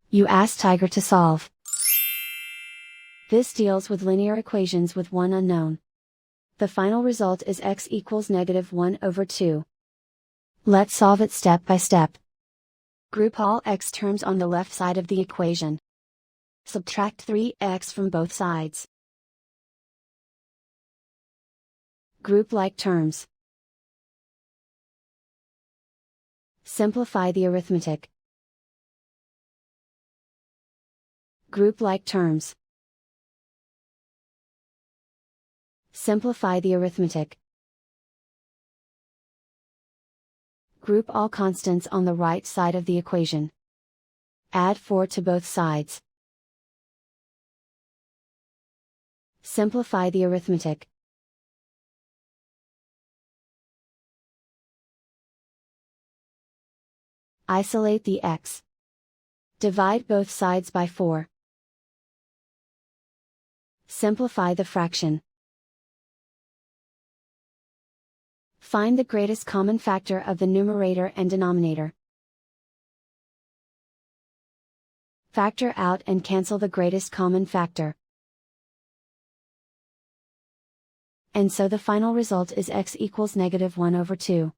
You ask Tiger to solve. This deals with linear equations with one unknown. The final result is x equals -1/2. Let's solve it step by step. Group all x terms on the left side of the equation. Subtract 3x from both sides. Group like terms. Simplify the arithmetic. Group like terms. Simplify the arithmetic. Group all constants on the right side of the equation. Add 4 to both sides. Simplify the arithmetic. Isolate the x. Divide both sides by 4. Simplify the fraction. Find the greatest common factor of the numerator and denominator. Factor out and cancel the greatest common factor. And so the final result is x equals -1/2.